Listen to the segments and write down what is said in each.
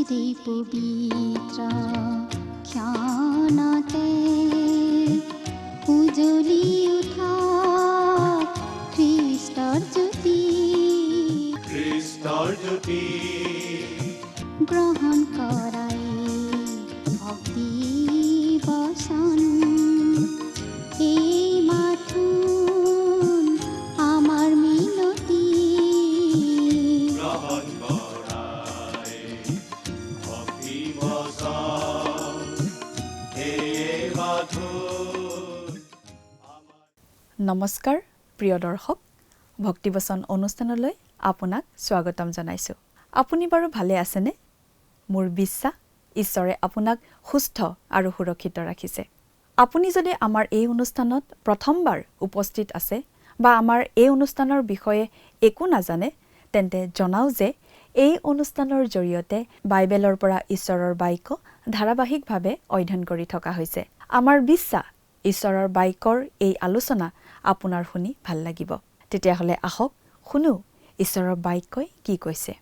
যে পবিত্ৰ ক্ষণতে উজ্বলি উঠা খ্ৰীষ্টৰ জ্যোতি গ্ৰহণ কৰাই ভক্তি বচন এই মাথোন আমাৰ মিনতি গ্ৰহণ কৰাই ভক্তি বচন এই মাথোন। নমস্কাৰ প্ৰিয় দৰ্শক, ভক্তিবচন অনুষ্ঠানলৈ আপোনাক স্বাগতম জনাইছোঁ। আপুনি বাৰু ভালে আছেনে? মোৰ বিশ্বাস ঈশ্বৰে আপোনাক সুস্থ আৰু সুৰক্ষিত ৰাখিছে। আপুনি যদি আমাৰ এই অনুষ্ঠানত প্ৰথমবাৰ উপস্থিত আছে বা আমাৰ এই অনুষ্ঠানৰ বিষয়ে একো নাজানে, তেন্তে জনাও যে এই অনুষ্ঠানৰ জৰিয়তে বাইবেলৰ পৰা ঈশ্বৰৰ বাক্য ধাৰাবাহিকভাৱে অধ্যয়ন কৰি থকা হৈছে। আমাৰ বিশ্বাস ঈশ্বৰৰ বাক্যৰ এই আলোচনা আপোনাৰ শুনি ভাল লাগিব। তেতিয়াহ'লে আহক শুনো ঈশ্বৰৰ বাক্যই কি কৈছে।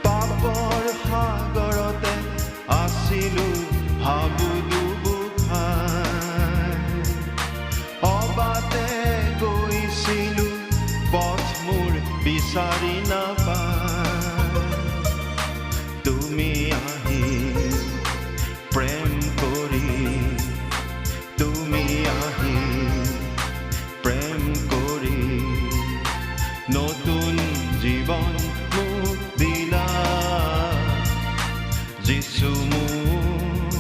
পাপৰ সাগৰতে আছিলো হাবুডুবুখাই, অবাতে গৈছিলো পথ মোৰ বিচাৰি নাপায়। তুমি আহি প্ৰেম কৰি, তুমি আহি প্ৰেম কৰি নতুন জীৱন মোক দিলা। যিছু মোক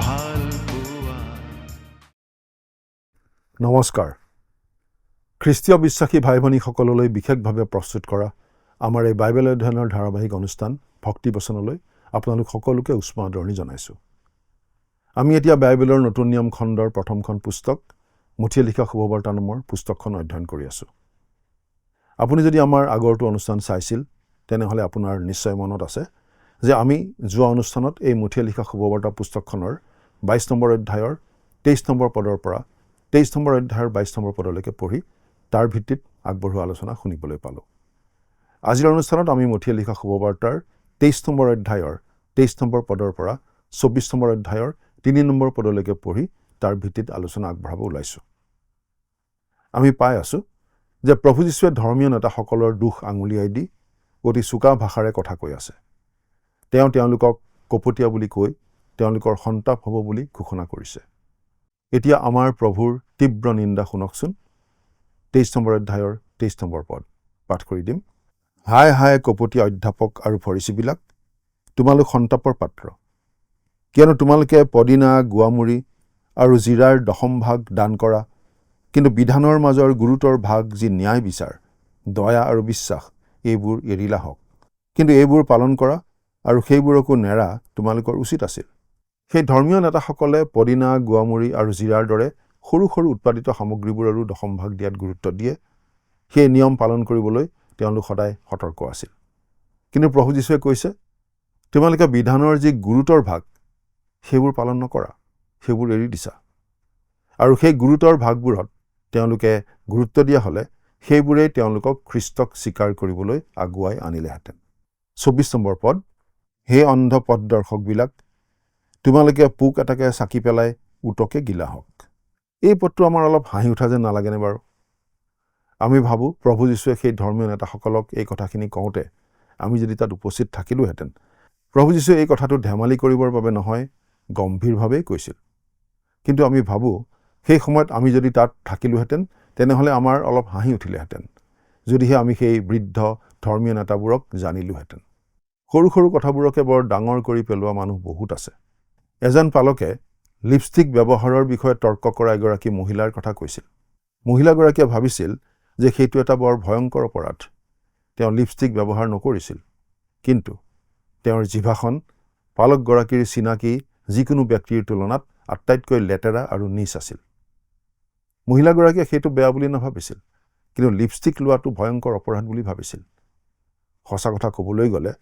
ভাল পোৱা। নমস্কাৰ। খ্ৰীষ্টীয় বিশ্বাসী ভাই ভনীসকললৈ বিশেষভাৱে প্ৰস্তুত কৰা আমাৰ এই বাইবেল অধ্যয়নৰ ধাৰাবাহিক অনুষ্ঠান ভক্তিবচনলৈ আপোনালোক সকলোকে উষ্ম আদৰণি জনাইছোঁ। আমি এতিয়া বাইবেলৰ নতুন নিয়ম খণ্ডৰ প্ৰথমখন পুস্তক মুঠিয়ে লিখা শুভবাৰ্তা নামৰ পুস্তকখন অধ্যয়ন কৰি আছোঁ। আপুনি যদি আমাৰ আগৰটো অনুষ্ঠান চাইছিল, তেনেহ'লে আপোনাৰ নিশ্চয় মনত আছে যে আমি যোৱা অনুষ্ঠানত এই মুঠিয়ে লিখা শুভবাৰ্তা পুস্তকখনৰ 22 নম্বৰ অধ্যায়ৰ 23 নম্বৰ পদৰ পৰা 23 নম্বৰ অধ্যায়ৰ 22 নম্বৰ পদলৈকে পঢ়ি তাৰ ভিত্তিত আগবঢ়োৱা আলোচনা শুনিবলৈ পালোঁ। আজিৰ অনুষ্ঠানত আমি মুঠিয়ে লিখা শুভবাৰ্তাৰ 23 নম্বৰ অধ্যায়ৰ 23 নম্বৰ পদৰ পৰা 24 নম্বৰ অধ্যায়ৰ 3 নম্বৰ পদলৈকে পঢ়ি তাৰ ভিত্তিত আলোচনা আগবঢ়াব ওলাইছোঁ। আমি পাই আছোঁ যে প্ৰভু যীশুৱে ধৰ্মীয় নেতাসকলৰ দুখ আঙুলিয়াই দি অতি চোকা ভাষাৰে কথা কৈ আছে। তেওঁ তেওঁলোকক কপটীয়া বুলি কৈ তেওঁলোকৰ সন্তাপ হ'ব বুলি ঘোষণা কৰিছে। এতিয়া আমাৰ প্ৰভুৰ তীব্ৰ নিন্দা শুনকচোন। 23 নম্বৰ অধ্যায়ৰ 23 নম্বৰ পদ পাঠ কৰি দিম। হায় হায় কপটীয়া অধ্যাপক আৰু ফৰিচীবিলাক, তোমালোক সন্তাপৰ পাত্ৰ, কিয়নো তোমালোকে পদিনা, গোৱামুৰি আৰু জিৰাৰ 10ম ভাগ দান কৰা, কিন্তু বিধানৰ মাজৰ গুৰুতৰ ভাগ যি ন্যায় বিচাৰ, দয়া আৰু বিশ্বাস, এইবোৰ এৰিলা হওক। কিন্তু এইবোৰ পালন কৰা আৰু সেইবোৰকো নেৰা তোমালোকৰ উচিত আছিল। সেই ধৰ্মীয় নেতাসকলে পদিনা, গোৱামুৰি আৰু জিৰাৰ দৰে সৰু সৰু উৎপাদিত সামগ্ৰীবোৰৰো 10ম ভাগ দিয়াত গুৰুত্ব দিয়ে। সেই নিয়ম পালন কৰিবলৈ তেওঁলোক সদায় সতৰ্ক আছিল। কিন্তু প্ৰভু যীশুৱে কৈছে, তোমালোকে বিধানৰ যি গুৰুতৰ ভাগ সেইবোৰ পালন নকৰা, সেইবোৰ এৰি দিছা। আৰু সেই গুৰুতৰ ভাগবোৰত তেওঁলোকে গুৰুত্ব দিয়া হ'লে সেইবোৰেই তেওঁলোকক খ্ৰীষ্টক স্বীকাৰ কৰিবলৈ আগুৱাই আনিলেহেঁতেন। 24 নম্বৰ পদ, হে অন্ধ পথদৰ্শকবিলাক, তোমালোকে পোক এটাকে চাকি পেলাই উটকে গিলা হওক। এই পদটো আমাৰ অলপ হাঁহি উঠা যেন নালাগেনে বাৰু? আমি ভাবোঁ প্ৰভু যীশুৱে সেই ধৰ্মীয় নেতাসকলক এই কথাখিনি কওঁতে আমি যদি তাত উপস্থিত থাকিলোহেঁতেন, প্ৰভু যীশুৱে এই কথাটো ধেমালি কৰিবৰ বাবে নহয়, গম্ভীৰভাৱেই কৈছিল। কিন্তু আমি ভাবোঁ সেই সময়ত আমি যদি তাত থাকিলোহেঁতেন তেনেহ'লে আমাৰ অলপ হাঁহি উঠিলেহেঁতেন, যদিহে আমি সেই বৃদ্ধ ধৰ্মীয় নেতাবোৰক জানিলোহেঁতেন। সৰু সৰু কথাবোৰকে বৰ ডাঙৰ কৰি পেলোৱা মানুহ বহুত আছে। এজন পালকে লিপষ্টিক ব্যৱহাৰৰ বিষয়ে তৰ্ক কৰা এগৰাকী মহিলাৰ কথা কৈছিল। মহিলাগৰাকীয়ে ভাবিছিল যে সেইটো এটা বৰ ভয়ংকৰ অপৰাধ। তেওঁ লিপষ্টিক ব্যৱহাৰ নকৰিছিল, কিন্তু তেওঁৰ জিভাখন পালকগৰাকীৰ চিনাকি যিকোনো ব্যক্তিৰ তুলনাত আটাইতকৈ লেতেৰা আৰু নীচ আছিল। মহিলাগৰাকীয়ে সেইটো বেয়া বুলি নাভাবিছিল, কিন্তু লিপষ্টিক লোৱাটো ভয়ংকৰ অপৰাধ বুলি ভাবিছিল। সঁচা কথা ক'বলৈ গ'লে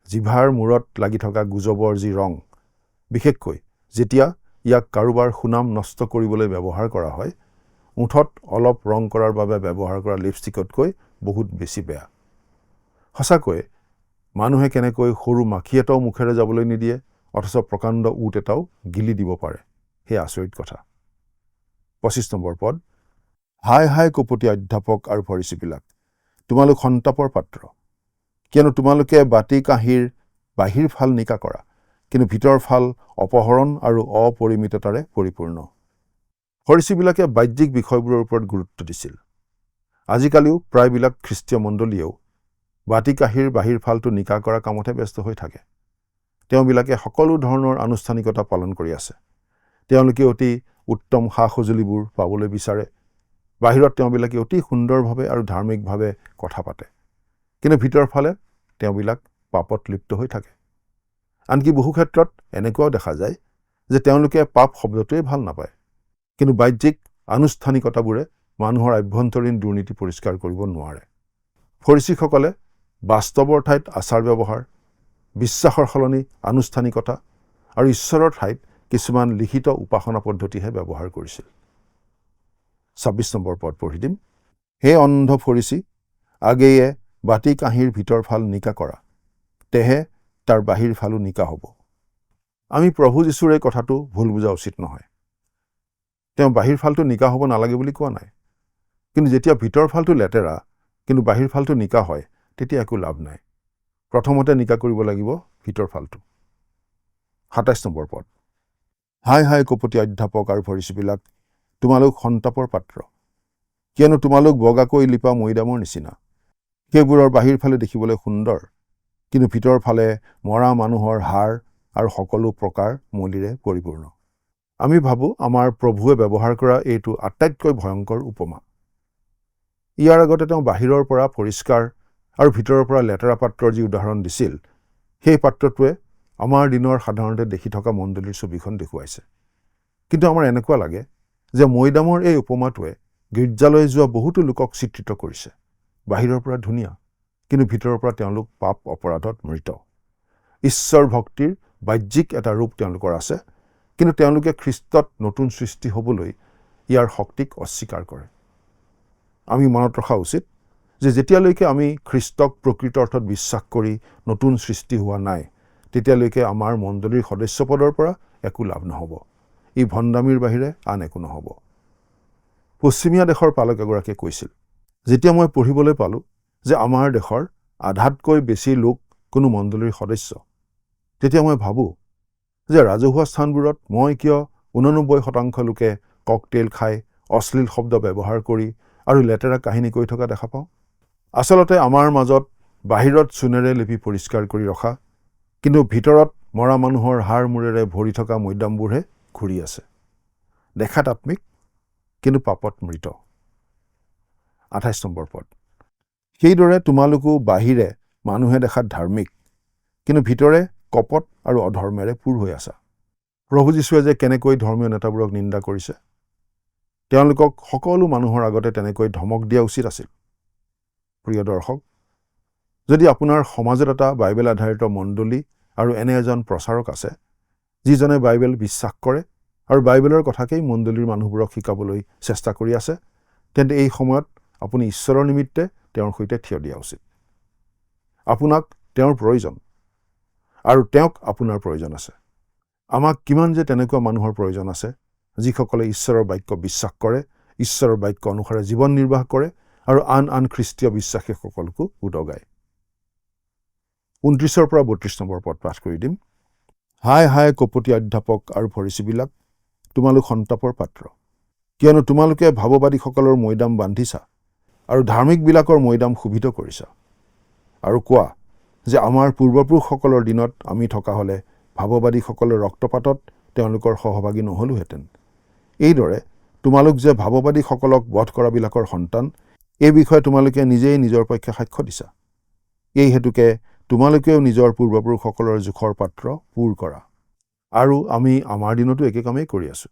জিভাৰ মূৰত লাগি থকা গুজবৰ যি ৰং, বিশেষকৈ যেতিয়া ইয়াক কাৰোবাৰ সুনাম নষ্ট কৰিবলৈ ব্যৱহাৰ কৰা হয়, ওঠত অলপ ৰং কৰাৰ বাবে ব্যৱহাৰ কৰা লিপষ্টিকতকৈ বহুত বেছি বেয়া। সঁচাকৈ মানুহে কেনেকৈ সৰু মাখি এটাও মুখেৰে যাবলৈ নিদিয়ে অথচ প্ৰকাণ্ড উট এটাও গিলি দিব পাৰে, সেই আচৰিত কথা। 25 নম্বৰ পদ, হাই হাই কপটীয়া অধ্যাপক আৰু ফৰিচীবিলাক, তোমালোক সন্তাপৰ পাত্ৰ, কিয়নো তোমালোকে বাতি কাঁহীৰ বাহিৰ ফাল নিকা কৰা, কিন্তু ভিতৰ ফাল অপহৰণ আৰু অপৰিমিততাৰে পৰিপূৰ্ণ। ফৰিচীবিলাকে বাহ্যিক বিষয়বোৰৰ ওপৰত গুৰুত্ব দিছিল। আজিকালিও প্ৰায়বিলাক খ্ৰীষ্টীয় মণ্ডলীয়েও বাতি কাঁহীৰ বাহিৰ ফালটো নিকা কৰা কামতহে ব্যস্ত হৈ থাকে। তেওঁবিলাকে সকলো ধৰণৰ আনুষ্ঠানিকতা পালন কৰি আছে। তেওঁলোকে অতি উত্তম সা সঁজুলিবোৰ পাবলৈ বিচাৰে। বাহিৰত তেওঁবিলাকে অতি সুন্দৰভাৱে আৰু ধাৰ্মিকভাৱে কথা পাতে, কিন্তু ভিতৰ ফালে তেওঁবিলাক পাপত লিপ্ত হৈ থাকে। আনকি বহু ক্ষেত্ৰত এনেকুৱাও দেখা যায় যে তেওঁলোকে পাপ শব্দটোৱে ভাল নাপায়, কিন্তু বাহ্যিক আনুষ্ঠানিকতাবোৰে মানুহৰ আভ্যন্তৰীণ দুৰ্নীতি পৰিষ্কাৰ কৰিব নোৱাৰে। ফৰিচীসকলে বাস্তৱৰ ঠাইত আচাৰ ব্যৱহাৰ, বিশ্বাসৰ সলনি আনুষ্ঠানিকতা আৰু ঈশ্বৰৰ ঠাইত কিছুমান লিখিত উপাসনা পদ্ধতিহে ব্যৱহাৰ কৰিছিল। 26 নম্বৰ পদ পঢ়ি দিম, হে অন্ধ ফৰিচী, আগেয়ে বাতি কাঁহীৰ ভিতৰ ফাল নিকা কৰা, তেহে তাৰ বাহিৰ ফালো নিকা হ'ব। আমি প্ৰভু যীশুৰ এই কথাটো ভুল বুজা উচিত নহয়। তেওঁ বাহিৰ ফালটো নিকা হ'ব নালাগে বুলি কোৱা নাই, কিন্তু যেতিয়া ভিতৰ ফালটো লেতেৰা কিন্তু বাহিৰ ফালটো নিকা হয় তেতিয়া একো লাভ নাই। প্ৰথমতে নিকা কৰিব লাগিব ভিতৰ ফালটো। 27 নম্বৰ পদ, হাই হাই কপটীয়া অধ্যাপক আৰু ফৰিচীবিলাক, তোমালোক সন্তাপৰ পাত্ৰ, কিয়নো তোমালোক বগাকৈ লিপা মৈদামৰ নিচিনা। সেইবোৰৰ বাহিৰ ফালে দেখিবলৈ সুন্দৰ, কিন্তু ভিতৰ ফালে মৰা মানুহৰ হাড় আৰু সকলো প্ৰকাৰ মলিৰে পৰিপূৰ্ণ। আমি ভাবোঁ আমাৰ প্ৰভুৱে ব্যৱহাৰ কৰা এইটো আটাইতকৈ ভয়ংকৰ উপমা। ইয়াৰ আগতে তেওঁ বাহিৰৰ পৰা পৰিষ্কাৰ আৰু ভিতৰৰ পৰা লেতেৰা পাত্ৰৰ যি উদাহৰণ দিছিল, সেই পাত্ৰটোৱে আমাৰ দিনৰ সাধাৰণতে দেখি থকা মণ্ডলীৰ ছবিখন দেখুৱাইছে। কিন্তু আমাৰ এনেকুৱা লাগে যে মৈদামৰ এই উপমাটোৱে গীৰ্জালৈ যোৱা বহুতো লোকক চিত্ৰিত কৰিছে। বাহিৰৰ পৰা ধুনীয়া, কিন্তু ভিতৰৰ পৰা তেওঁলোক পাপ অপৰাধত মৃত। ঈশ্বৰ ভক্তিৰ বাহ্যিক এটা ৰূপ তেওঁলোকৰ আছে, কিন্তু তেওঁলোকে খ্ৰীষ্টত নতুন সৃষ্টি হ'বলৈ ইয়াৰ শক্তিক অস্বীকাৰ কৰে। আমি মনত ৰখা উচিত যে যেতিয়ালৈকে আমি খ্ৰীষ্টক প্ৰকৃত অৰ্থত বিশ্বাস কৰি নতুন সৃষ্টি হোৱা নাই, তেতিয়ালৈকে আমাৰ মণ্ডলীৰ সদস্যপদৰ পৰা একো লাভ নহ'ব। ই ভণ্ডামীৰ বাহিৰে আন একো নহ'ব। পশ্চিমীয়া দেশৰ পালক এগৰাকীয়ে কৈছিল, যেতিয়া মই পঢ়িবলৈ পালোঁ যে আমাৰ দেশৰ আধাতকৈ বেছি লোক কোনো মণ্ডলীৰ সদস্য, তেতিয়া মই ভাবোঁ যে ৰাজহুৱা স্থানবোৰত মই কিয় 89% লোকে ককটেইল খাই, অশ্লীল শব্দ ব্যৱহাৰ কৰি আৰু লেতেৰা কাহিনী কৈ থকা দেখা পাওঁ। আচলতে আমাৰ মাজত বাহিৰত চূণেৰে লিপি পৰিষ্কাৰ কৰি ৰখা, কিন্তু ভিতৰত মৰা মানুহৰ হাড় মূৰেৰে ভৰি থকা মৈদামবোৰহে ঘূৰি আছে। দেখাত আত্মিক, কিন্তু পাপত মৃত। 28 নম্বৰ পদ, সেইদৰে তোমালোকো বাহিৰে মানুহে দেখাত ধাৰ্মিক, কিন্তু ভিতৰে কপট আৰু অধৰ্মেৰে পূৰ হৈ আছা। প্ৰভু যীশুৱে যে কেনেকৈ ধৰ্মীয় নেতাবোৰক নিন্দা কৰিছে, তেওঁলোকক সকলো মানুহৰ আগতে তেনেকৈ ধমক দিয়া উচিত আছিল। প্ৰিয় দৰ্শক, যদি আপোনাৰ সমাজত এটা বাইবেল আধাৰিত মণ্ডলী আৰু এনে এজন প্ৰচাৰক আছে যিজনে বাইবেল বিশ্বাস কৰে আৰু বাইবেলৰ কথাকেই মণ্ডলীৰ মানুহবোৰক শিকাবলৈ চেষ্টা কৰি আছে, তেন্তে এই সময়ত আপুনি ঈশ্বৰৰ নিমিত্তে তেওঁৰ সৈতে থিয় দিয়া উচিত। আপোনাক তেওঁৰ প্ৰয়োজন আৰু তেওঁক আপোনাৰ প্ৰয়োজন আছে। আমাক কিমান যে তেনেকুৱা মানুহৰ প্ৰয়োজন আছে যিসকলে ঈশ্বৰৰ বাক্য বিশ্বাস কৰে, ঈশ্বৰৰ বাক্য অনুসাৰে জীৱন নিৰ্বাহ কৰে আৰু আন খ্ৰীষ্টীয় বিশ্বাসীসকলকো উদগায়। 29 পৰা 32 নম্বৰ পদ পাঠ কৰি দিম। হায় হায় কপটী অধ্যাপক আৰু ফৰিচীবিলাক, তোমালোক সন্তাপৰ পাত্ৰ, কিয়নো তোমালোকে ভাৱবাদীসকলৰ মৈদাম বান্ধিছা আৰু ধাৰ্মিকবিলাকৰ মৈদাম শোভিত কৰিছা আৰু কোৱা যে আমাৰ পূৰ্বপুৰুষসকলৰ দিনত আমি থকা হ'লে ভাৱবাদীসকলৰ ৰক্তপাতত তেওঁলোকৰ সহভাগী নহলোহেঁতেন। এইদৰে তোমালোক যে ভাৱবাদীসকলক বধ কৰাবিলাকৰ সন্তান, এই বিষয়ে তোমালোকে নিজেই নিজৰ পক্ষে সাক্ষ্য দিছা। এই হেতুকে তোমালোকেও নিজৰ পূৰ্বপুৰুষসকলৰ জোখৰ পাত্ৰ পূৰ কৰা। আৰু আমি আমাৰ দিনতো একে কামেই কৰি আছোঁ।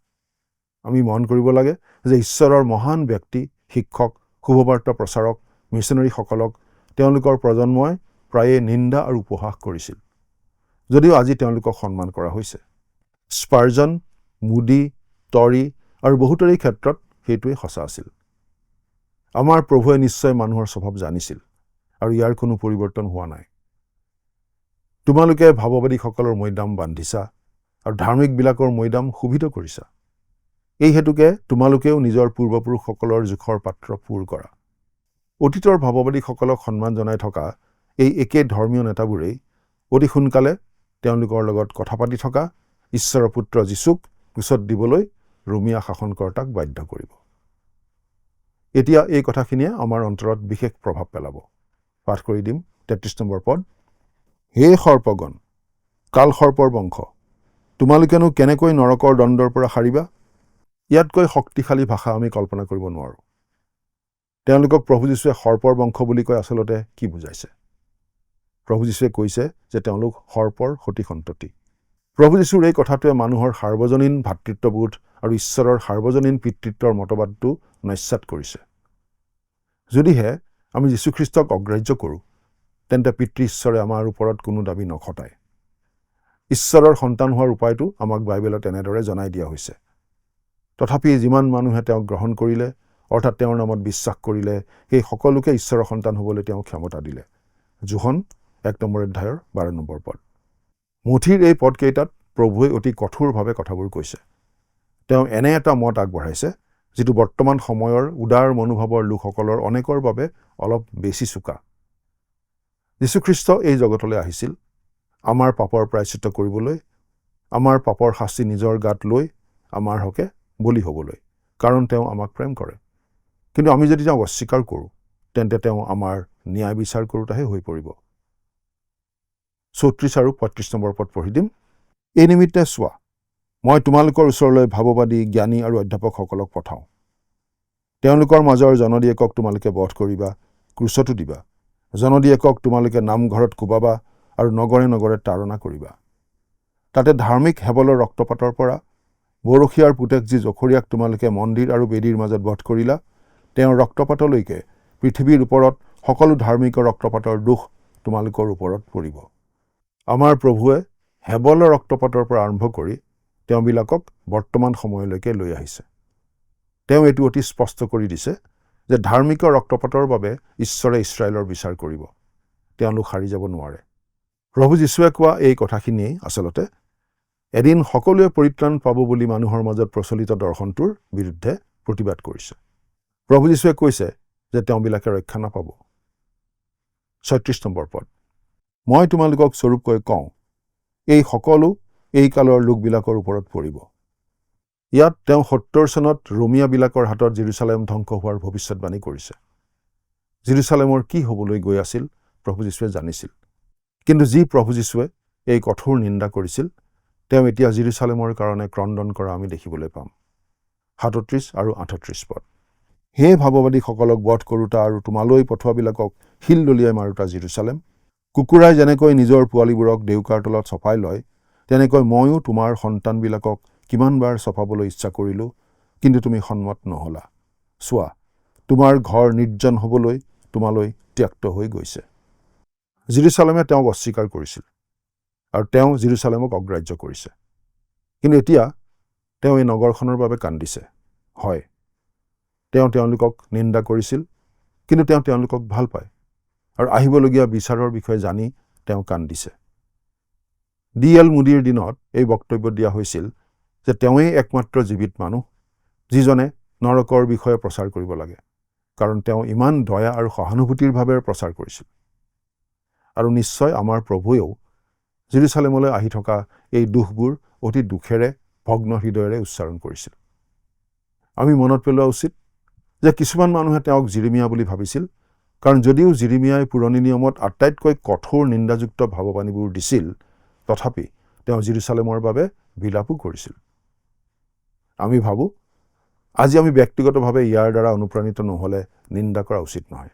আমি মন কৰিব লাগে যে ঈশ্বৰৰ মহান ব্যক্তি, শিক্ষক, শুভবাৰ্তা প্ৰচাৰক, মিছনেৰীসকলক তেওঁলোকৰ প্ৰজন্মই প্ৰায়ে নিন্দা আৰু উপহাস কৰিছিল, যদিও আজি তেওঁলোকক সন্মান কৰা হৈছে। স্পাৰ্জন, মুডি, টৰি আৰু বহুতৰে ক্ষেত্ৰত সেইটোৱেই সঁচা আছিল। আমাৰ প্ৰভুৱে নিশ্চয় মানুহৰ স্বভাৱ জানিছিল আৰু ইয়াৰ কোনো পৰিৱৰ্তন হোৱা নাই। তোমালোকে ভাৱবাদীসকলৰ মৈদাম বান্ধিছা আৰু ধাৰ্মিকবিলাকৰ মৈদাম শোভিত কৰিছা। এই হেতুকে তোমালোকেও নিজৰ পূৰ্বপুৰুষসকলৰ জোখৰ পাত্ৰ পূৰ কৰা। অতীতৰ ভাৱবাদীসকলক সন্মান জনাই থকা এই একে ধৰ্মীয় নেতাবোৰেই অতি সোনকালে তেওঁলোকৰ লগত কথা পাতি থকা ঈশ্বৰৰ পুত্ৰ যীশুক ক্ৰুচত দিবলৈ ৰোমিয়া শাসনকৰ্তাক বাধ্য কৰিব। এতিয়া এই কথাখিনিয়ে আমাৰ অন্তৰত বিশেষ প্ৰভাৱ পেলাব। পাঠ কৰি দিম 33 নম্বৰ পদ। হে সৰ্পগণ, কাল সৰ্পৰ বংশ, তোমালোকেনো কেনেকৈ নৰকৰ দণ্ডৰ পৰা সাৰিবা? ইয়াতকৈ শক্তিশালী ভাষা আমি কল্পনা কৰিব নোৱাৰোঁ। তেওঁলোকক প্ৰভু যীশুৱে সৰ্পৰ বংশ বুলি কৈ আচলতে কি বুজাইছে? প্ৰভু যীশুৱে কৈছে যে তেওঁলোক সৰ্পৰ সতি সন্ততি। প্ৰভু যীশুৰ এই কথাটোৱে মানুহৰ সাৰ্বজনীন ভাতৃত্ববোধ আৰু ঈশ্বৰৰ সাৰ্বজনীন পিতৃত্বৰ মতবাদটো নস্যাৎ কৰিছে। যদিহে আমি যীশুখ্ৰীষ্টক অগ্ৰাহ্য কৰোঁ, তেন্তে পিতৃ ঈশ্বৰে আমাৰ ওপৰত কোনো দাবী নখটায়। ঈশ্বৰৰ সন্তান হোৱাৰ উপায়টো আমাক বাইবেলত এনেদৰে জনাই দিয়া হৈছে। তথাপি যিমান মানুহে তেওঁক গ্ৰহণ কৰিলে, অৰ্থাৎ তেওঁৰ নামত বিশ্বাস কৰিলে, সেই সকলোকে ঈশ্বৰৰ সন্তান হ'বলৈ তেওঁ ক্ষমতা দিলে। যোহন 1 নম্বৰ অধ্যায়ৰ 12 নম্বৰ পদ। মুঠিৰ এই পদকেইটাত প্ৰভুৱে অতি কঠোৰভাৱে কথাবোৰ কৈছে। তেওঁ এনে এটা মত আগবঢ়াইছে যিটো বৰ্তমান সময়ৰ উদাৰ মনোভাৱৰ লোকসকলৰ অনেকৰ বাবে অলপ বেছি চোকা। যীশুখ্ৰীষ্ট এই জগতলৈ আহিছিল আমাৰ পাপৰ প্ৰায়শ্চিত্ত কৰিবলৈ, আমাৰ পাপৰ শাস্তি নিজৰ গাত লৈ আমাৰ হকে বলি হ'বলৈ, কাৰণ তেওঁ আমাক প্ৰেম কৰে। কিন্তু আমি যদি তেওঁক অস্বীকাৰ কৰোঁ, তেন্তে তেওঁ আমাৰ ন্যায় বিচাৰ কৰোঁতাহে হৈ পৰিব। 34 আৰু 35 নম্বৰ পদ পঢ়ি দিম। এই নিমিত্তে চোৱা, মই তোমালোকৰ ওচৰলৈ ভাৱবাদী, জ্ঞানী আৰু অধ্যাপকসকলক পঠাওঁ। তেওঁলোকৰ মাজৰ জনদিয়েকক তোমালোকে বধ কৰিবা, ক্ৰুচতো দিবা। জনদিয়েকক তোমালোকে নামঘৰত কোবাবা আৰু নগৰে নগৰে তাৰণা কৰিবা। তাতে ধাৰ্মিক হেবলৰ ৰক্তপাতৰ পৰা বৰশীয়াৰ পুতেক যি জখৰীয়াক তোমালোকে মন্দিৰ আৰু বেদীৰ মাজত বধ কৰিলা, তেওঁৰ ৰক্তপাতলৈকে পৃথিৱীৰ ওপৰত সকলো ধাৰ্মিকৰ ৰক্তপাতৰ দোষ তোমালোকৰ ওপৰত পৰিব। আমাৰ প্ৰভুৱে হেবলৰ ৰক্তপাতৰ পৰা আৰম্ভ কৰি তেওঁবিলাকক বৰ্তমান সময়লৈকে লৈ আহিছে। তেওঁ এইটো অতি স্পষ্ট কৰি দিছে যে ধাৰ্মিকৰ ৰক্তপাতৰ বাবে ঈশ্বৰে ইছৰাইলৰ বিচাৰ কৰিব। তেওঁলোক সাৰি যাব নোৱাৰে। প্ৰভু যীশুৱে কোৱা এই কথাখিনিয়েই আচলতে এদিন সকলোৱে পৰিত্ৰাণ পাব বুলি মানুহৰ মাজত প্ৰচলিত দৰ্শনটোৰ বিৰুদ্ধে প্ৰতিবাদ কৰিছে। প্ৰভু যীশুৱে কৈছে যে তেওঁবিলাকে ৰক্ষা নাপাব। 36 নম্বৰ পদ। মই তোমালোকক স্বৰূপকৈ কওঁ, এই সকলো এই কালৰ লোকবিলাকৰ ওপৰত পৰিব। ইয়াত তেওঁ 70 চনত ৰোমিয়াবিলাকৰ হাতত জেৰুচালেম ধ্বংস হোৱাৰ ভৱিষ্যতবাণী কৰিছে। জেৰুচালেমৰ কি হ'বলৈ গৈ আছিল প্ৰভু যীশুৱে জানিছিল। কিন্তু যি প্ৰভু যীশুৱে এই কঠোৰ নিন্দা কৰিছিল, তেওঁ এতিয়া জেৰুচালেমৰ কাৰণে ক্ৰন্দন কৰা আমি দেখিবলৈ পাম। 37 আৰু 38 পদ। হে ভাৱবাদীসকলক বধ কৰোঁতা আৰু তোমালৈ পঠোৱাবিলাকক শিল দলিয়াই মাৰোতা জেৰুচালেম, কুকুৰাই যেনেকৈ নিজৰ পোৱালীবোৰক ডেউকাৰ তলত চপাই লয়, তেনেকৈ ময়ো তোমাৰ সন্তানবিলাকক কিমানবাৰ চপাবলৈ ইচ্ছা কৰিলোঁ, কিন্তু তুমি সন্মত নহলা। চোৱা, তোমাৰ ঘৰ নিৰ্জন হ'বলৈ তোমালৈ ত্যক্ত হৈ গৈছে। জেৰুজালেমে তেওঁক অস্বীকাৰ কৰিছিল আৰু তেওঁ জেৰুজালেমক অগ্ৰাহ্য কৰিছে। কিন্তু এতিয়া তেওঁ এই নগৰখনৰ বাবে কান্দিছে। হয়, তেওঁ তেওঁলোকক নিন্দা কৰিছিল, কিন্তু তেওঁ তেওঁলোকক ভাল পায় আৰু আহিবলগীয়া বিচাৰৰ বিষয়ে জানি তেওঁ কান্দিছে। D.L. মুডীৰ দিনত এই বক্তব্য দিয়া হৈছিল যে তেওঁৱেই একমাত্ৰ জীৱিত মানুহ যিজনে নৰকৰ বিষয়ে প্ৰচাৰ কৰিব লাগে, কাৰণ তেওঁ ইমান দয়া আৰু সহানুভূতিৰ ভাৱেৰে প্ৰচাৰ কৰিছিল। আৰু নিশ্চয় আমাৰ প্ৰভুৱেও জেৰুজালেমলৈ আহি থকা এই দুখবোৰ অতি দুখেৰে ভগ্ন হৃদয়েৰে উচ্চাৰণ কৰিছিল। আমি মনত পেলোৱা উচিত যে কিছুমান মানুহে তেওঁক জিৰিমিয়া বুলি ভাবিছিল, কাৰণ যদিও জিৰিমিয়াই পুৰণি নিয়মত আটাইতকৈ কঠোৰ নিন্দাযুক্ত ভাৱবাণীবোৰ দিছিল, তথাপি তেওঁ জেৰুজালেমৰ বাবে বিলাপো কৰিছিল। আমি ভাবোঁ আজি আমি ব্যক্তিগতভাৱে ইয়াৰ দ্বাৰা অনুপ্ৰাণিত নহ'লে নিন্দা কৰা উচিত নহয়।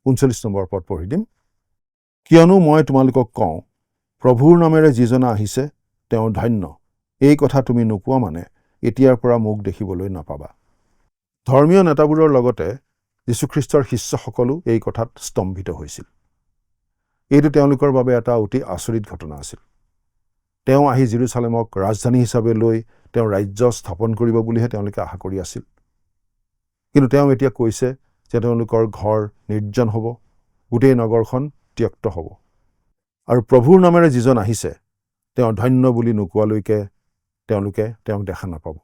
39 নম্বৰ পদ পঢ়ি দিম। কিয়নো মই তোমালোকক কওঁ, প্ৰভুৰ নামেৰে যিজনা আহিছে তেওঁ ধন্য। এই কথা তুমি নোকোৱা মানে এতিয়াৰ পৰা মোক দেখিবলৈ নাপাবা। ধৰ্মীয় নেতাবোৰৰ লগতে যীশুখ্ৰীষ্টৰ শিষ্যসকলো এই কথাত স্তম্ভিত হৈছিল। এইটো তেওঁলোকৰ বাবে এটা অতি আচৰিত ঘটনা আছিল। তেওঁ আহি জেৰুজালেমক ৰাজধানী হিচাপে লৈ তেওঁ ৰাজ্য স্থাপন কৰিব বুলিহে তেওঁলোকে আশা কৰি আছিল। কিন্তু তেওঁ এতিয়া কৈছে যে তেওঁলোকৰ ঘৰ নিৰ্জন হ'ব, গোটেই নগৰখন ত্যক্ত হ'ব। আৰু প্ৰভুৰ নামেৰে যিজন আহিছে তেওঁ ধন্য বুলি নোকোৱালৈকে তেওঁলোকে তেওঁক দেখা নাপাব।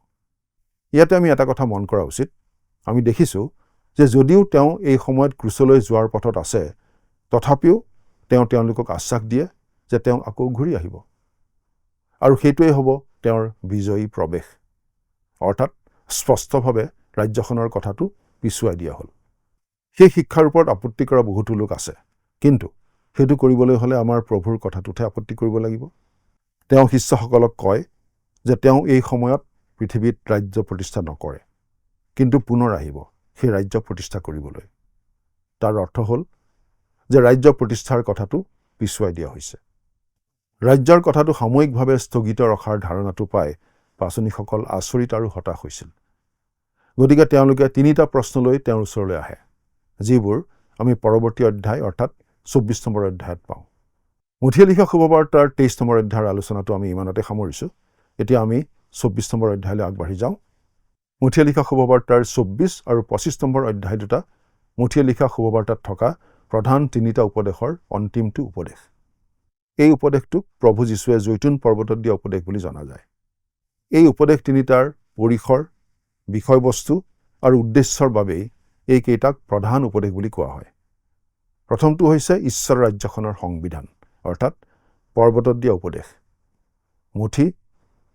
ইয়াতে আমি এটা কথা মন কৰা উচিত। আমি দেখিছোঁ যে যদিও তেওঁ এই সময়ত ক্ৰুচলৈ যোৱাৰ পথত আছে, তথাপিও তেওঁ তেওঁলোকক আশ্বাস দিয়ে যে তেওঁ আকৌ ঘূৰি আহিব। আৰু সেইটোৱেই হ'ব তেওঁৰ বিজয়ী প্ৰৱেশ। অৰ্থাৎ স্পষ্টভাৱে ৰাজ্যখনৰ কথাটো পিছুৱাই দিয়া হ'ল। সেই শিক্ষাৰ ওপৰত আপত্তি কৰা বহুতো লোক আছে, কিন্তু সেইটো কৰিবলৈ হ'লে আমাৰ প্ৰভুৰ কথাটোতহে আপত্তি কৰিব লাগিব। তেওঁ শিষ্যসকলক কয় যে তেওঁ এই সময়ত পৃথিৱীত ৰাজ্য প্ৰতিষ্ঠা নকৰে, কিন্তু পুনৰ আহিব সেই ৰাজ্য প্ৰতিষ্ঠা কৰিবলৈ। তাৰ অৰ্থ হ'ল যে ৰাজ্য প্ৰতিষ্ঠাৰ কথাটো পিছুৱাই দিয়া হৈছে। ৰাজ্যৰ কথাটো সাময়িকভাৱে স্থগিত ৰখাৰ ধাৰণাটো পাই পাচনিসকল আচৰিত আৰু হতাশ হৈছিল। গতিকে তেওঁলোকে 3টা প্ৰশ্ন লৈ তেওঁৰ ওচৰলৈ আহে, যিবোৰ আমি পৰৱৰ্তী অধ্যায় অৰ্থাৎ 24 নম্বৰ অধ্যায়ত পাওঁ। মুঠিয়ে লিখা শুভবাৰ্তাৰ 23 নম্বৰ অধ্যায়ৰ আলোচনাটো আমি ইমানতে সামৰিছোঁ। এতিয়া আমি 24 নম্বৰ অধ্যায়লৈ আগবাঢ়ি যাওঁ। মুঠিয়ে লিখা শুভবাৰ্তাৰ 24 আৰু 25 নম্বৰ অধ্যায় দুটা মুঠিয়ে লিখা শুভবাৰ্তাত থকা প্ৰধান 3টা উপদেশৰ অন্তিমটো উপদেশ। এই উপদেশটোক প্ৰভু যীশুৱে জৈতুন পৰ্বতত দিয়া উপদেশ বুলি জনা যায়। এই উপদেশ 3টাৰ পৰিসৰ, বিষয়বস্তু আৰু উদ্দেশ্যৰ বাবেই এইকেইটাক প্ৰধান উপদেশ বুলি কোৱা হয়। প্ৰথমটো হৈছে ঈশ্বৰৰ ৰাজ্যখনৰ সংবিধান, অৰ্থাৎ পৰ্বতত দিয়া উপদেশ। মুঠি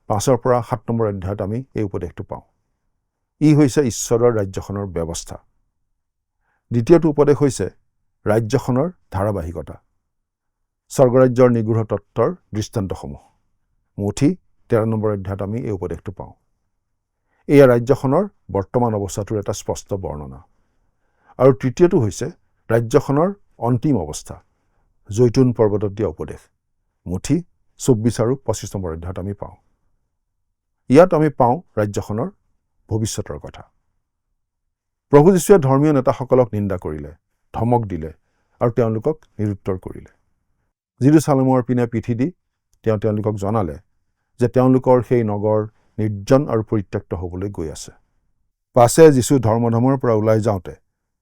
5 পৰা 7 নম্বৰ অধ্যায়ত আমি এই উপদেশটো পাওঁ। ই হৈছে ঈশ্বৰৰ ৰাজ্যখনৰ ব্যৱস্থা। দ্বিতীয়টো উপদেশ হৈছে ৰাজ্যখনৰ ধাৰাবাহিকতা, স্বৰ্গৰাজ্যৰ নিগূঢ় তত্ত্বৰ দৃষ্টান্তসমূহ। মুঠি 13 নম্বৰ অধ্যায়ত আমি এই উপদেশটো পাওঁ। এয়া ৰাজ্যখনৰ বৰ্তমান অৱস্থাটোৰ এটা স্পষ্ট বৰ্ণনা। আৰু তৃতীয়টো হৈছে ৰাজ্যখনৰ অন্তিম অৱস্থা, জৈতুন পৰ্বতত দিয়া উপদেশ। মুঠি 24 আৰু 25 নম্বৰ অধ্যায়ত আমি পাওঁ। ইয়াত আমি পাওঁ ৰাজ্যখনৰ ভৱিষ্যতৰ কথা। প্ৰভু যীশুৱে ধৰ্মীয় নেতাসকলক নিন্দা কৰিলে, ধমক দিলে আৰু তেওঁলোকক নিৰুত্তৰ কৰিলে। জেৰুজালেমৰ পিনে পিঠি দি তেওঁ তেওঁলোকক জনালে যে তেওঁলোকৰ সেই নগৰ নিৰ্জন আৰু পৰিত্যক্ত হ'বলৈ গৈ আছে। পাছে যীশু ধৰ্মধামৰ পৰা ওলাই যাওঁতে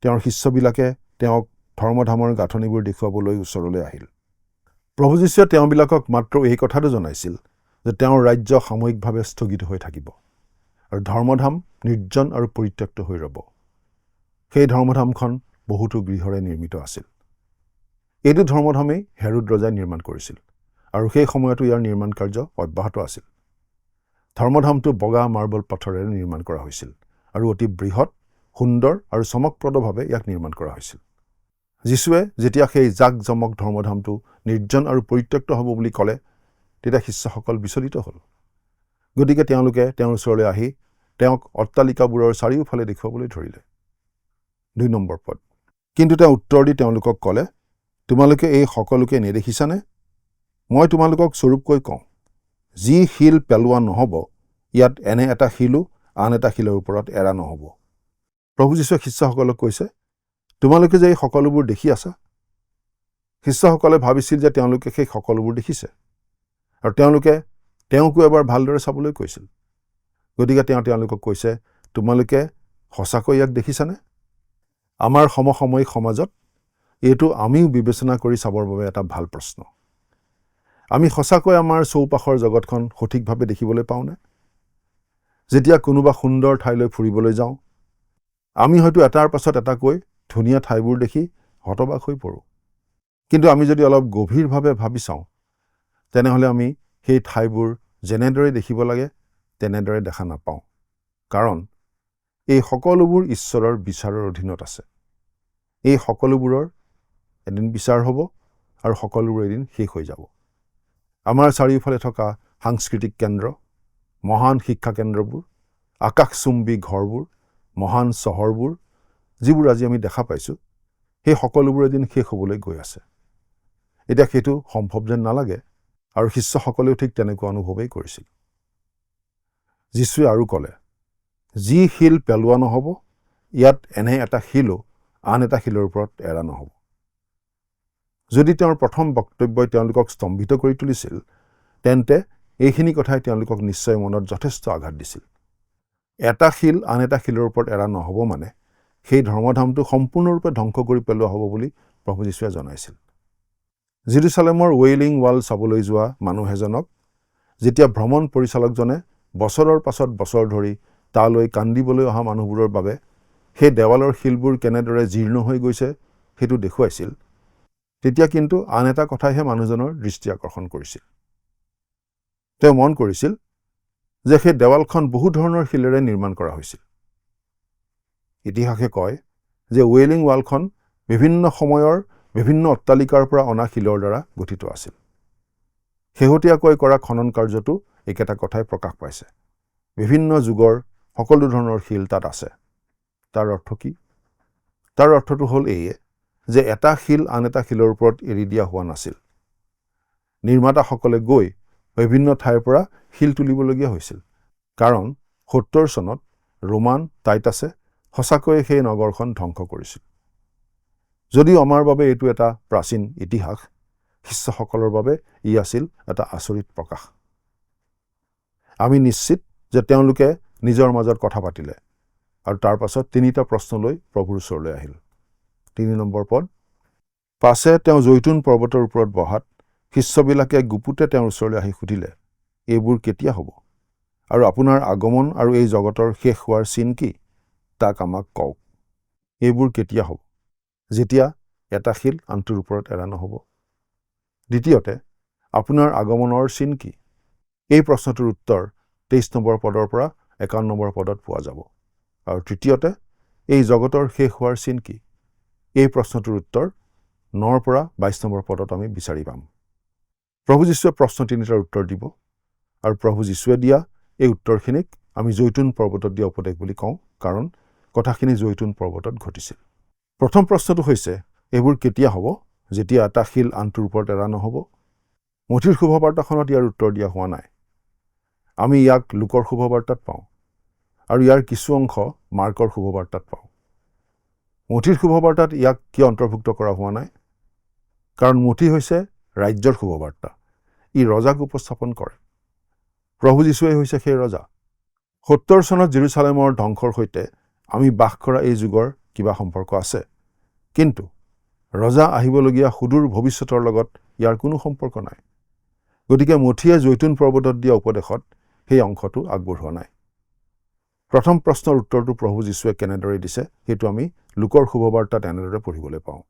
তেওঁৰ শিষ্যবিলাকে তেওঁক ধৰ্মধামৰ গাঁথনিবোৰ দেখুৱাবলৈ ওচৰলৈ আহিল। প্ৰভু যীশুৱে তেওঁবিলাকক মাত্ৰ এই কথাটো জনাইছিল যে তেওঁৰ ৰাজ্য সাময়িকভাৱে স্থগিত হৈ থাকিব আৰু ধৰ্মধাম নিৰ্জন আৰু পৰিত্যক্ত হৈ ৰ'ব। সেই ধৰ্মধামখন বহুতো গৃহৰে নিৰ্মিত আছিল। এইটো ধৰ্মধামেই হেৰোদ ৰজাই নিৰ্মাণ কৰিছিল আৰু সেই সময়তো ইয়াৰ নিৰ্মাণ কাৰ্য অব্যাহত আছিল। ধৰ্মধামটো বগা মাৰ্বল পাথৰেৰে নিৰ্মাণ কৰা হৈছিল আৰু অতি বৃহৎ, সুন্দৰ আৰু চমকপ্ৰদভাৱে ইয়াক নিৰ্মাণ কৰা হৈছিল। যীশুৱে যেতিয়া সেই জাক-জমক ধৰ্মধামটো নিৰ্জন আৰু পৰিত্যক্ত হ'ব বুলি ক'লে, তেতিয়া শিষ্যসকল বিচলিত হ'ল। গতিকে তেওঁলোকে তেওঁৰ ওচৰলৈ আহি তেওঁক অট্টালিকাবোৰৰ চাৰিওফালে দেখুৱাবলৈ ধৰিলে। 2 নম্বৰ পদ। কিন্তু তেওঁ উত্তৰ দি তেওঁলোকক ক'লে, তোমালোকে এই সকলোকে নেদেখিছানে? মই তোমালোকক স্বৰূপকৈ কওঁ, যি শিল পেলোৱা নহ'ব, ইয়াত এনে এটা শিলো আন এটা শিলৰ ওপৰত এৰা নহ'ব। প্ৰভু যীশুৱে শিষ্যসকলক কৈছে, তোমালোকে যে এই সকলোবোৰ দেখি আছা, শিষ্যসকলে ভাবিছিল যে তেওঁলোকে সেই সকলোবোৰ দেখিছে আৰু তেওঁলোকে তেওঁকো এবাৰ ভালদৰে চাবলৈ কৈছিল। গতিকে তেওঁলোকক কৈছে, তোমালোকে সঁচাকৈ ইয়াক দেখিছানে? আমাৰ সমসাময়িক সমাজত এইটো আমিও বিবেচনা কৰি চাবৰ বাবে এটা ভাল প্ৰশ্ন। আমি সঁচাকৈ আমাৰ চৌপাশৰ জগতখন সঠিকভাৱে দেখিবলৈ পাওঁনে? যেতিয়া কোনোবা সুন্দৰ ঠাইলৈ ফুৰিবলৈ যাওঁ, আমি হয়তো এটাৰ পাছত এটাকৈ ধুনীয়া ঠাইবোৰ দেখি হতবাক হৈ পৰোঁ। কিন্তু আমি যদি অলপ গভীৰভাৱে ভাবি চাওঁ, তেনেহ'লে আমি সেই ঠাইবোৰ যেনেদৰে দেখিব লাগে তেনেদৰে দেখা নাপাওঁ। কাৰণ এই সকলোবোৰ ঈশ্বৰৰ বিচাৰৰ অধীনত আছে। এই সকলোবোৰৰ এদিন বিচাৰ হ'ব আৰু সকলোবোৰ এদিন শেষ হৈ যাব। আমাৰ চাৰিওফালে থকা সাংস্কৃতিক কেন্দ্ৰ, মহান শিক্ষা কেন্দ্ৰবোৰ, আকাশচুম্বী ঘৰবোৰ, মহান চহৰবোৰ, যিবোৰ আজি আমি দেখা পাইছোঁ, সেই সকলোবোৰ এদিন শেষ হ'বলৈ গৈ আছে। এতিয়া সেইটো সম্ভৱ যেন নালাগে আৰু শিষ্যসকলেও ঠিক তেনেকুৱা অনুভৱেই কৰিছিল। যীশুৱে আৰু ক'লে, যি শিল পেলোৱা নহ'ব, ইয়াত এনে এটা শিলো আন এটা শিলৰ ওপৰত এৰা নহ'ব। যদি তেওঁৰ প্ৰথম বক্তব্যই তেওঁলোকক স্তম্ভিত কৰি তুলিছিল, তেন্তে এইখিনি কথাই তেওঁলোকক নিশ্চয় মনত যথেষ্ট আঘাত দিছিল। এটা শিল আন এটা শিলৰ ওপৰত এৰা নহ'ব মানে সেই ধৰ্মধামটো সম্পূৰ্ণৰূপে ধ্বংস কৰি পেলোৱা হ'ব বুলি প্ৰভু যীশুৱে জনাইছিল। জেৰুচালেমৰ ৱেইলিং ৱাল চাবলৈ যোৱা মানুহ এজনক যেতিয়া ভ্ৰমণ পৰিচালকজনে বছৰৰ পাছত বছৰ ধৰি তালৈ কান্দিবলৈ অহা মানুহবোৰৰ বাবে সেই দেৱালৰ শিলবোৰ কেনেদৰে জীৰ্ণ হৈ গৈছে সেইটো দেখুৱাইছিল, তেতিয়া কিন্তু আন এটা কথাইহে মানুহজনৰ দৃষ্টি আকৰ্ষণ কৰিছিল। তেওঁ মন কৰিছিল যে সেই দেৱালখন বহু ধৰণৰ শিলেৰে নিৰ্মাণ কৰা হৈছিল। ইতিহাসে কয় যে ৱেইলিং ৱালখন বিভিন্ন সময়ৰ বিভিন্ন অট্টালিকাৰ পৰা অনা শিলৰ দ্বাৰা গঠিত আছিল। শেহতীয়াকৈ কৰা খনন কাৰ্যতো একেটা কথাই প্ৰকাশ পাইছে। বিভিন্ন যুগৰ সকলো ধৰণৰ শিল তাত আছে। তাৰ অৰ্থ কি? তাৰ অৰ্থটো হ'ল এইয়ে যে এটা শিল আন এটা শিলৰ ওপৰত এৰি দিয়া হোৱা নাছিল। নিৰ্মাতাসকলে গৈ বিভিন্ন ঠাইৰ পৰা শিল তুলিবলগীয়া হৈছিল। কাৰণ 70 চনত ৰোমান টাইটাছে সঁচাকৈয়ে সেই নগৰখন ধ্বংস কৰিছিল। যদিও আমাৰ বাবে এইটো এটা প্ৰাচীন ইতিহাস, শিষ্যসকলৰ বাবে ই আছিল এটা আচৰিত প্ৰকাশ। আমি নিশ্চিত যে তেওঁলোকে নিজৰ মাজত কথা পাতিলে আৰু তাৰ পাছত 3টা প্ৰশ্ন লৈ প্ৰভুৰ ওচৰলৈ আহিল। 3 নম্বৰ পদ, পাছে তেওঁ জৈতুন পৰ্বতৰ ওপৰত বহাত শিষ্যবিলাকে গুপুতে তেওঁৰ ওচৰলৈ আহি সুধিলে, এইবোৰ কেতিয়া হ'ব? আৰু আপোনাৰ আগমন আৰু এই জগতৰ শেষ হোৱাৰ চিন কি? তাক আমাক কওক। এইবোৰ কেতিয়া হ'ব? যেতিয়া এটা শিল আনটোৰ ওপৰত এৰা নহ'ব। দ্বিতীয়তে, আপোনাৰ আগমনৰ চিন কি? এই প্ৰশ্নটোৰ উত্তৰ 23 নম্বৰ পদৰ পৰা 51 নম্বৰ পদত পোৱা যাব। আৰু তৃতীয়তে, এই জগতৰ শেষ হোৱাৰ চিন কি? এই প্ৰশ্নটোৰ উত্তৰ 9 পৰা 22 নম্বৰ পদত আমি বিচাৰি পাম। প্ৰভু যীশুৱে প্ৰশ্ন 3টাৰ উত্তৰ দিব আৰু প্ৰভু যীশুৱে দিয়া এই উত্তৰখিনিক আমি জৈতুন পৰ্বতত দিয়া উপদেশ বুলি কওঁ, কাৰণ কথাখিনি জৈতুন পৰ্বতত ঘটিছিল। প্ৰথম প্ৰশ্নটো হৈছে, এইবোৰ কেতিয়া হ'ব যেতিয়া এটা শিল আনটোৰ ওপৰত এৰা নহ'ব? মথিৰ শুভবাৰ্তাখনত ইয়াৰ উত্তৰ দিয়া হোৱা নাই। আমি ইয়াক লুকৰ শুভবাৰ্তাত পাওঁ আৰু ইয়াৰ কিছু অংশ মাৰ্কৰ শুভবাৰ্তাত পাওঁ। মথিৰ শুভবাৰ্তাত ইয়াক কিয় অন্তৰ্ভুক্ত কৰা হোৱা নাই? কাৰণ মথি হৈছে ৰাজ্যৰ শুভবাৰ্তা। ই ৰজাক উপস্থাপন কৰে। প্ৰভু যীশুৱেই হৈছে সেই ৰজা। 70 চনত জেৰুচালেমৰ ধ্বংসৰ সৈতে আমি বাস কৰা এই যুগৰ কিবা সম্পৰ্ক আছে, কিন্তু ৰজা আহিবলগীয়া সুদূৰ ভৱিষ্যতৰ লগত ইয়াৰ কোনো সম্পৰ্ক নাই। গতিকে মথিয়ে জৈতুন পৰ্বতত দিয়া উপদেশত সেই অংশটো আগবঢ়োৱা নাই। প্ৰথম প্ৰশ্নৰ উত্তৰটো প্ৰভু যীশুৱে কেনেদৰে দিছে সেইটো আমি লুকৰ শুভবাৰ্তাত এনেদৰে পঢ়িবলৈ পাওঁ।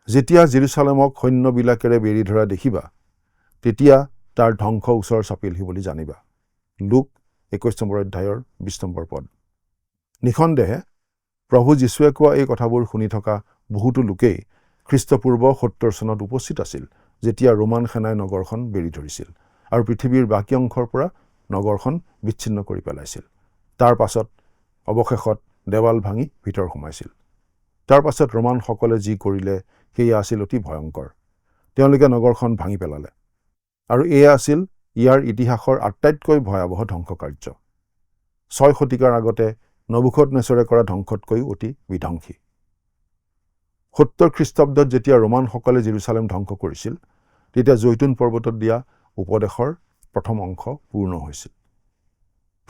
যেতিয়া জেৰুচালেমক সৈন্যবিলাকেৰে বেৰি ধৰা দেখিবা, তেতিয়া তাৰ ধ্বংস ওচৰ চাপিলহি বুলি জানিবা। লুক 21 নম্বৰ অধ্যায়ৰ 20 নম্বৰ পদ। নিঃসন্দেহে প্ৰভু যীশুৱে কোৱা এই কথাবোৰ শুনি থকা বহুতো লোকেই খ্ৰীষ্টপূৰ্ব 70 চনত উপস্থিত আছিল, যেতিয়া ৰোমান সেনাই নগৰখন বেৰি ধৰিছিল আৰু পৃথিৱীৰ বাকী অংশৰ পৰা নগৰখন বিচ্ছিন্ন কৰি পেলাইছিল। তাৰ পাছত অৱশেষত দেৱাল ভাঙি ভিতৰ সোমাইছিল। তাৰ পাছত ৰোমানসকলে যি কৰিলে সেয়া আছিল অতি ভয়ংকৰ। তেওঁলোকে নগৰখন ভাঙি পেলালে আৰু এয়া আছিল ইয়াৰ ইতিহাসৰ আটাইতকৈ ভয়াৱহ ধ্বংসকাৰ্য। 6 শতিকাৰ আগতে নবুখদনেছৰে কৰা ধ্বংসতকৈও অতি বিধ্বংসী। 70 খ্ৰীষ্টাব্দত যেতিয়া ৰোমানসকলে জেৰুচালেম ধ্বংস কৰিছিল তেতিয়া জৈতুন পৰ্বতত দিয়া উপদেশৰ প্ৰথম অংশ পূৰ্ণ হৈছিল।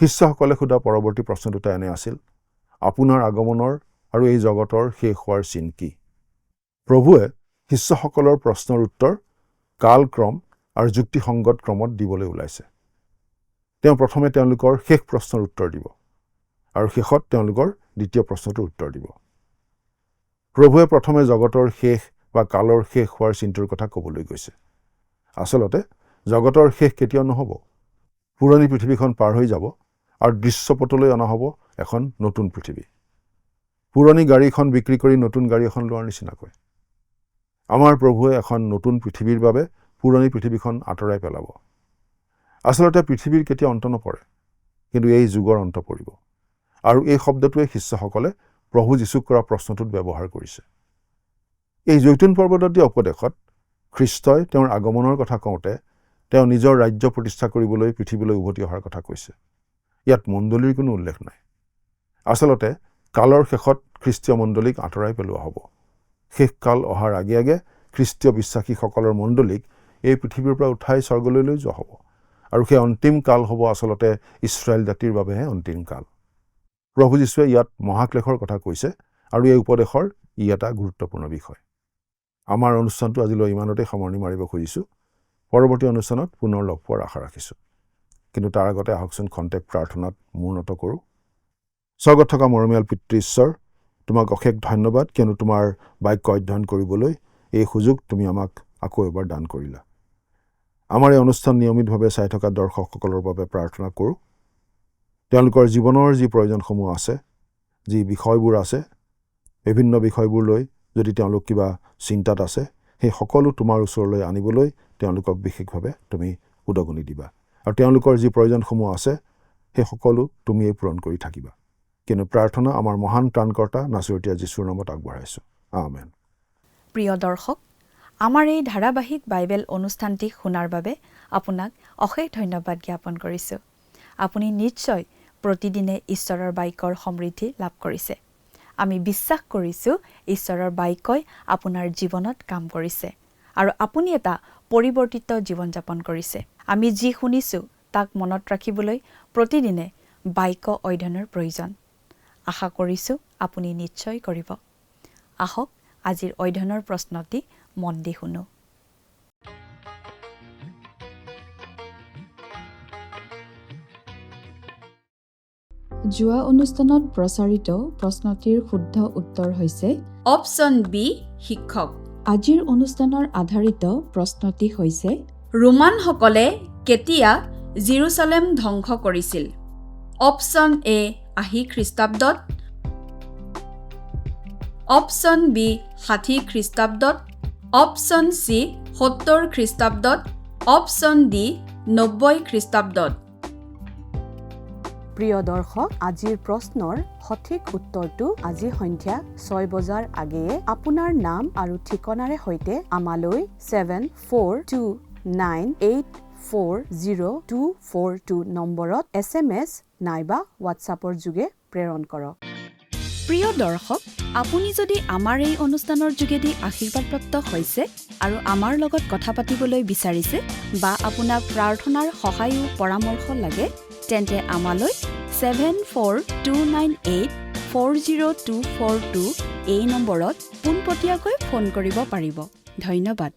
শিষ্যসকলে সোধা পৰৱৰ্তী প্ৰশ্ন দুটা এনে আছিল, আপোনাৰ আগমনৰ আৰু এই জগতৰ শেষ হোৱাৰ চিন কি? প্ৰভুৱে শিষ্যসকলৰ প্ৰশ্নৰ উত্তৰ কালক্ৰম আৰু যুক্তিসংগত ক্ৰমত দিবলৈ ওলাইছে। তেওঁ প্ৰথমে তেওঁলোকৰ শেষ প্ৰশ্নৰ উত্তৰ দিব আৰু শেষত তেওঁলোকৰ দ্বিতীয় প্ৰশ্নটোৰ উত্তৰ দিব। প্ৰভুৱে প্ৰথমে জগতৰ শেষ বা কালৰ শেষ হোৱাৰ চিনটোৰ কথা ক'বলৈ গৈছে। আচলতে জগতৰ শেষ কেতিয়াও নহ'ব। পুৰণি পৃথিৱীখন পাৰ হৈ যাব আৰু দৃশ্যপটলৈ অনা হ'ব এখন নতুন পৃথিৱী। পুৰণি গাড়ীখন বিক্ৰী কৰি নতুন গাড়ী এখন লোৱাৰ নিচিনাকৈ আমাৰ প্ৰভুৱে এখন নতুন পৃথিৱীৰ বাবে পুৰণি পৃথিৱীখন আঁতৰাই পেলাব। আচলতে পৃথিৱীৰ কেতিয়া অন্ত নপৰে, কিন্তু এই যুগৰ অন্ত পৰিব। আৰু এই শব্দটোৱে শিষ্যসকলে প্ৰভু যীশুক কৰা প্ৰশ্নটোত ব্যৱহাৰ কৰিছে। এই জৈতুন পৰ্বতত দিয়া উপদেশত খ্ৰীষ্টই তেওঁৰ আগমনৰ কথা কওঁতে তেওঁ নিজৰ ৰাজ্য প্ৰতিষ্ঠা কৰিবলৈ পৃথিৱীলৈ উভতি অহাৰ কথা কৈছে। ইয়াত মণ্ডলীৰ কোনো উল্লেখ নাই। আচলতে কালৰ শেষত খ্ৰীষ্টীয় মণ্ডলীক আঁতৰাই পেলোৱা হ'ব। শেষকাল অহাৰ আগে আগে খ্ৰীষ্টীয় বিশ্বাসীসকলৰ মণ্ডলীক এই পৃথিৱীৰ পৰা উঠাই স্বৰ্গলৈ লৈ যোৱা হ'ব। আৰু সেই অন্তিম কাল হ'ব আচলতে ইছৰাইল জাতিৰ বাবেহে অন্তিম কাল। প্ৰভু যীশুৱে ইয়াত মহাক্লেশৰ কথা কৈছে আৰু এই উপদেশৰ ই এটা গুৰুত্বপূৰ্ণ বিষয়। আমাৰ অনুষ্ঠানটো আজিলৈ ইমানতে সামৰণি মাৰিব খুজিছোঁ। পৰৱৰ্তী অনুষ্ঠানত পুনৰ লগ পোৱাৰ আশা ৰাখিছোঁ। কিন্তু তাৰ আগতে আহকচোন খন্তেক প্ৰাৰ্থনাত মূৰ নত কৰোঁ। স্বৰ্গত থকা মৰমীয়াল পিতৃ ঈশ্বৰ, তোমাক অশেষ ধন্যবাদ, কিয়নো তোমাৰ বাক্য অধ্যয়ন কৰিবলৈ এই সুযোগ তুমি আমাক আকৌ এবাৰ দান কৰিলা। আমাৰ এই অনুষ্ঠান নিয়মিতভাৱে চাই থকা দৰ্শকসকলৰ বাবে প্ৰাৰ্থনা কৰোঁ। তেওঁলোকৰ জীৱনৰ যি প্ৰয়োজনসমূহ আছে, যি বিষয়বোৰ আছে, বিভিন্ন বিষয়বোৰ লৈ যদি তেওঁলোক কিবা চিন্তাত আছে, সেই সকলো তোমাৰ ওচৰলৈ আনিবলৈ তেওঁলোকক বিশেষভাৱে তুমি উদগনি দিবা। আৰু তেওঁলোকৰ যি প্ৰয়োজনসমূহ আছে সেই সকলো তুমিয়েই পূৰণ কৰি থাকিবা। কিন্তু প্ৰাৰ্থনা আমাৰ মহান ত্ৰাণকৰ্তা নাছৰীয়া যীশুৰ নামত আগবঢ়াইছোঁ। আমেন। প্ৰিয় দৰ্শক, আমাৰ এই ধাৰাবাহিক বাইবেল অনুষ্ঠানটি শুনাৰ বাবে আপোনাক অশেষ ধন্যবাদ জ্ঞাপন কৰিছোঁ। আপুনি নিশ্চয় প্ৰতিদিনে ঈশ্বৰৰ বাক্যৰ সমৃদ্ধি লাভ কৰিছে। আমি বিশ্বাস কৰিছোঁ ঈশ্বৰৰ বাক্যই আপোনাৰ জীৱনত কাম কৰিছে আৰু আপুনি এটা পৰিৱৰ্তিত জীৱন যাপন কৰিছে। আমি যি শুনিছোঁ তাক মনত ৰাখিবলৈ প্ৰতিদিনে বাক্য অধ্যয়নৰ প্ৰয়োজন। আশা কৰিছোঁ আপুনি নিশ্চয় কৰিব। আহক আজিৰ অধ্যয়নৰ প্ৰশ্নটি মন দি শুনো। যোৱা অনুষ্ঠানত প্ৰচাৰিত প্ৰশ্নটিৰ শুদ্ধ উত্তৰ হৈছে অপশ্যন বি শিক্ষক। আজিৰ অনুষ্ঠানৰ আধাৰিত প্ৰশ্নটি হৈছে ৰোমানসকলে কেতিয়া জেৰুচালেম ধ্বংস কৰিছিল? অপশ্যন এ 80 খ্ৰীষ্টাব্দত, অপশ্যন বি 60 খ্ৰীষ্টাব্দত, অপশ্যন চি 70 খ্ৰীষ্টাব্দত, অপশ্যন ডি 90 খ্ৰীষ্টাব্দত। প্ৰিয় দৰ্শক, আজিৰ প্ৰশ্নৰ সঠিক উত্তৰটো আজি সন্ধিয়া 6 বজাৰ আগেয়ে আপোনাৰ নাম আৰু ঠিকনাৰে সৈতে আমালৈ 7429840242 নম্বৰত SMS নাইবা হোৱাটছআপৰ যোগে প্ৰেৰণ কৰক। প্ৰিয় দৰ্শক, আপুনি যদি আমাৰ এই অনুষ্ঠানৰ যোগেদি আশীৰ্বাদপ্ৰাপ্ত হৈছে আৰু আমাৰ লগত কথা পাতিবলৈ বিচাৰিছে বা আপোনাক প্ৰাৰ্থনাৰ সহায় আৰু পৰামৰ্শ লাগে, তেন্তে আমালৈ 7429840242 এই নম্বৰত পোনপটীয়াকৈ ফোন কৰিব পাৰিব। ধন্যবাদ।